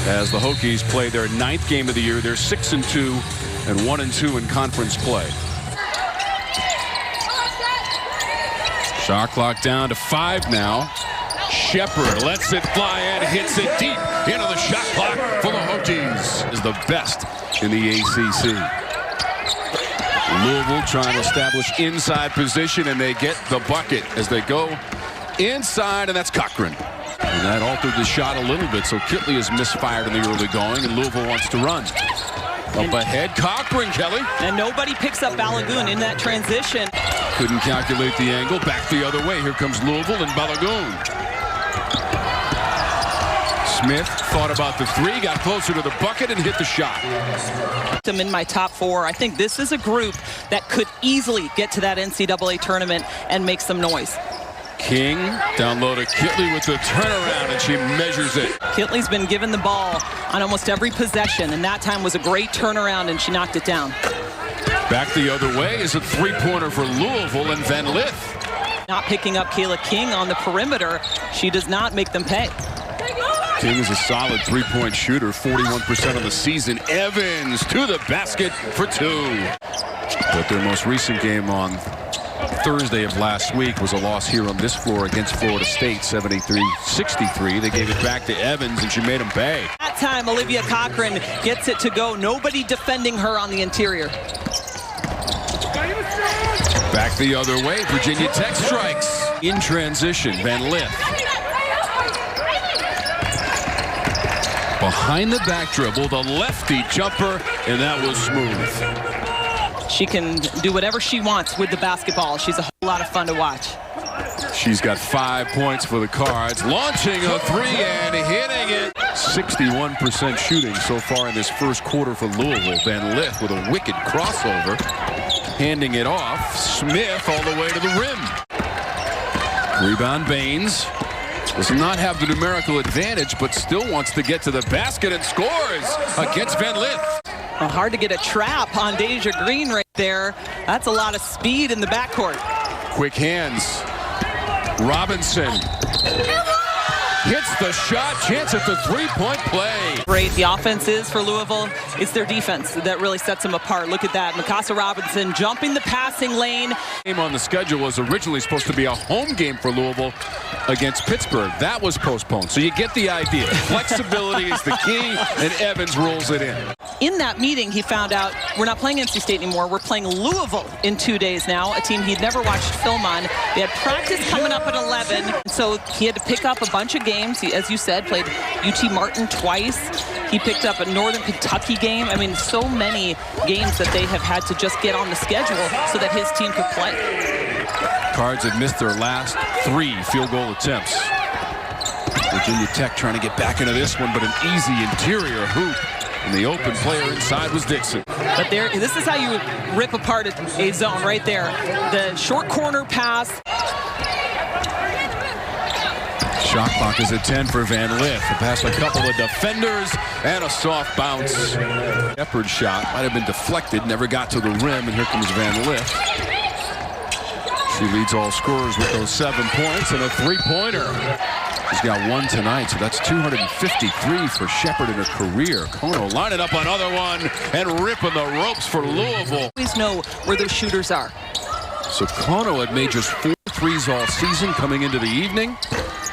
as the Hokies play their 9th game of the year. They're 6-2 and 1-2 in conference play. Shot clock down to 5 now. Sheppard lets it fly and hits it deep into the shot clock for the Hokies. Is the best in the ACC. Louisville trying to establish inside position, and they get the bucket as they go inside, and that's Cochran. And that altered the shot a little bit, so Kitley is misfired in the early going, and Louisville wants to run. Up ahead, Cochran, Kelly. And nobody picks up Balagoon in that transition. Couldn't calculate the angle. Back the other way. Here comes Louisville and Balagoon. Smith thought about the three, got closer to the bucket and hit the shot. I'm in my top 4. I think this is a group that could easily get to that NCAA tournament and make some noise. King down low to Kitley with the turnaround, and she measures it. Kitley's been given the ball on almost every possession, and that time was a great turnaround, and she knocked it down. Back the other way is a three-pointer for Louisville, and Van Lith. Not picking up Kayla King on the perimeter. She does not make them pay. King is a solid three-point shooter, 41% of the season. Evans to the basket for 2. But their most recent game on Thursday of last week was a loss here on this floor against Florida State, 73-63. They gave it back to Evans, and she made him pay. That time, Olivia Cochran gets it to go. Nobody defending her on the interior. Back the other way, Virginia Tech strikes. In transition, Van Lith. Behind the back dribble, the lefty jumper, and that was smooth. She can do whatever she wants with the basketball. She's a whole lot of fun to watch. She's got 5 points for the Cards, launching a three and hitting it. 61% shooting so far in this first quarter for Louisville. Van Lith with a wicked crossover, handing it off. Smith all the way to the rim. Rebound Baines. Does not have the numerical advantage, but still wants to get to the basket and scores against Van Lith. Well, hard to get a trap on Deja Green right there. That's a lot of speed in the backcourt. Quick hands. Robinson hits the shot. Chance at the three-point play. Great. The offense is for Louisville. It's their defense that really sets them apart. Look at that. Mikasa Robinson jumping the passing lane. Game on the schedule was originally supposed to be a home game for Louisville against Pittsburgh. That was postponed. So you get the idea. Flexibility is the key, and Evans rolls it in. In that meeting, he found out we're not playing NC State anymore. We're playing Louisville in 2 days now, a team he'd never watched film on. They had practice coming up at 11, so he had to pick up a bunch of games. He, as you said, played UT Martin twice. He picked up a Northern Kentucky game. I mean, so many games that they have had to just get on the schedule so that his team could play. Cards had missed their last 3 field goal attempts. Virginia Tech trying to get back into this one, but an easy interior hoop. And the open player inside was Dixon. But there, this is how you rip apart a zone right there. The short corner pass. Shot clock is at 10 for Van Lith. Past a couple of defenders and a soft bounce. Sheppard's shot might have been deflected, never got to the rim, and here comes Van Lith. She leads all scorers with those 7 points and a three-pointer. She's got 1 tonight, so that's 253 for Sheppard in her career. Kono lining up another one and ripping the ropes for Louisville. Always know where those shooters are. So Kono had made just 4 threes all season coming into the evening.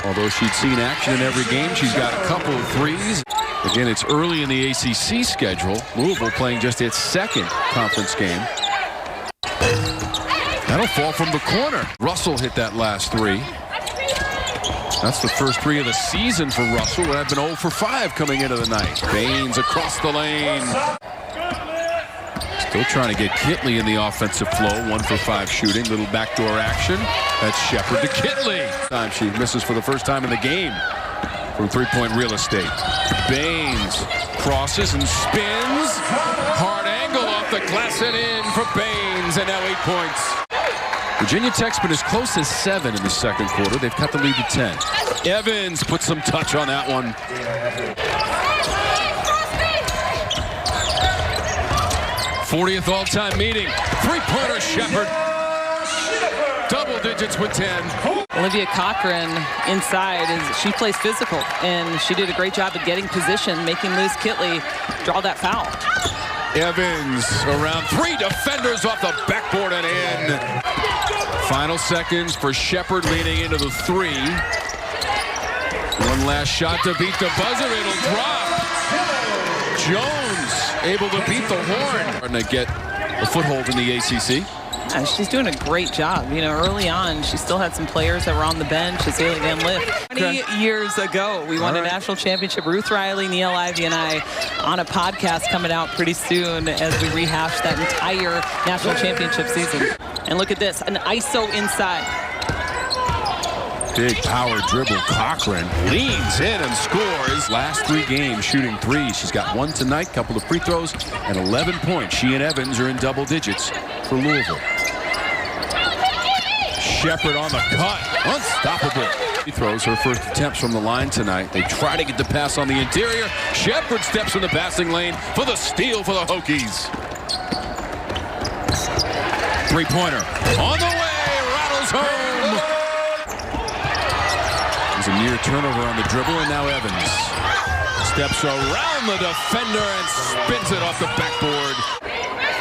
Although she'd seen action in every game, she's got a couple of threes. Again, it's early in the ACC schedule. Louisville playing just its 2nd conference game. That'll fall from the corner. Russell hit that last 3. That's the first 3 of the season for Russell. I've been 0 for 5 coming into the night. Baines across the lane. Still trying to get Kitley in the offensive flow. 1 for 5 shooting. Little backdoor action. That's Sheppard to Kitley. Time she misses for the first time in the game from three-point real estate. Baines crosses and spins. Hard angle off the glass and in for Baines. And now 8 points. Virginia Tech's been as close as 7 in the second quarter. They've cut the lead to 10. Evans puts some touch on that one. 40th all-time meeting. Three-pointer Sheppard. Double digits with 10. Olivia Cochran inside, she plays physical, and she did a great job of getting position, making Liz Kitley draw that foul. Evans around 3 defenders off the backboard and in. Final seconds for Sheppard leaning into the 3. One last shot to beat the buzzer. It'll drop. Jones able to beat the horn. Starting to get a foothold in the ACC. Yeah, she's doing a great job. You know, early on, she still had some players that were on the bench. Azalea Van Lith. 20 years ago, we won a national championship. Ruth Riley, Neil Ivey, and I on a podcast coming out pretty soon as we rehash that entire national championship season. And look at this, an ISO inside. Big power dribble. Cochran leans in and scores. Last 3 games shooting 3s. She's got 1 tonight, couple of free throws, and 11 points. She and Evans are in double digits for Louisville. Sheppard on the cut. Unstoppable. She throws her first attempts from the line tonight. They try to get the pass on the interior. Sheppard steps in the passing lane for the steal for the Hokies. Three-pointer on the way. Rattles home. There's a near turnover on the dribble, and now Evans steps around the defender and spins it off the backboard.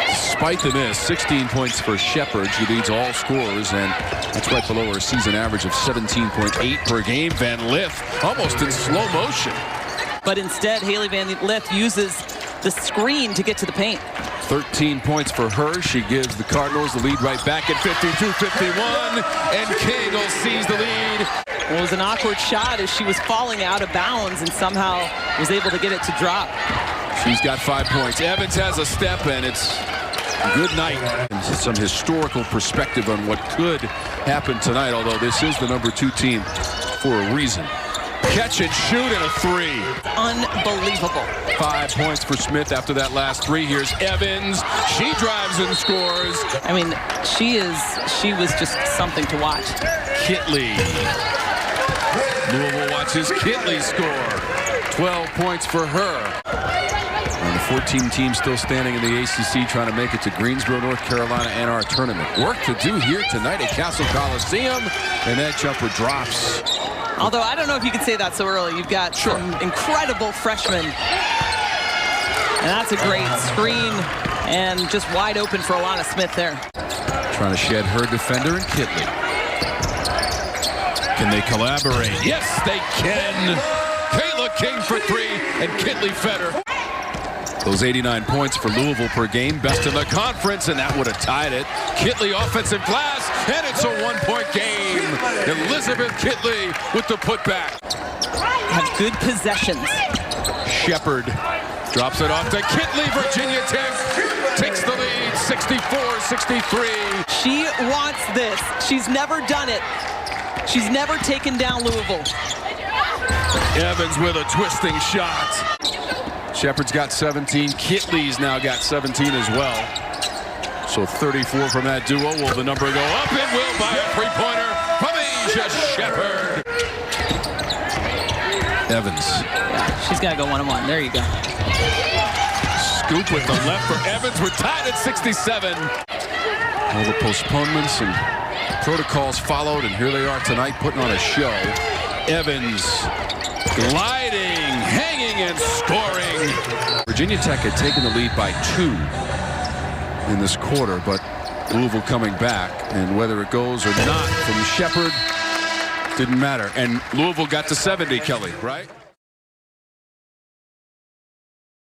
Despite the miss, 16 points for Sheppard. She leads all scorers, and that's right below her season average of 17.8 per game. Van Lith almost in slow motion. But instead, Haley Van Lith uses the screen to get to the paint. 13 points for her. She gives the Cardinals the lead right back at 52-51, and King will seize the lead. It was an awkward shot as she was falling out of bounds and somehow was able to get it to drop. She's got 5 points. Evans has a step, and it's a good night. And some historical perspective on what could happen tonight, although this is the #2 team for a reason. Catch and shoot and a 3. Unbelievable. 5 points for Smith after that last 3. Here's Evans. She drives and scores. I mean, she was just something to watch. Kitley. Louisville watches Kitley score. 12 points for her. And the 14 teams still standing in the ACC trying to make it to Greensboro, North Carolina, and our tournament. Work to do here tonight at Castle Coliseum, and that jumper drops. Although I don't know if you could say that so early. You've got some incredible freshmen. And that's a great screen and just wide open for Alana Smith there. Trying to shed her defender and Kitley. Can they collaborate? Yes, they can. Kayla King for 3 and Kitley fed her. Those 89 points for Louisville per game, best in the conference, and that would have tied it. Kitley offensive glass, and it's a 1-point game. Elizabeth Kitley with the putback. Have good possessions. Sheppard drops it off to Kitley. Virginia Tech takes the lead, 64-63. She wants this. She's never done it. She's never taken down Louisville. Evans with a twisting shot. Sheppard's got 17. Kitley's now got 17 as well. So 34 from that duo. Will the number go up? It will by a 3-pointer from Aisha Sheppard. Evans. Yeah, she's got to go 1-on-1. There you go. Scoop with the left for Evans. We're tied at 67. All the postponements and protocols followed, and here they are tonight putting on a show. Evans gliding, hanging, and scoring. Virginia Tech had taken the lead by 2 in this quarter, but Louisville coming back, and whether it goes or not from Sheppard didn't matter. And Louisville got to 70, Kelly, right?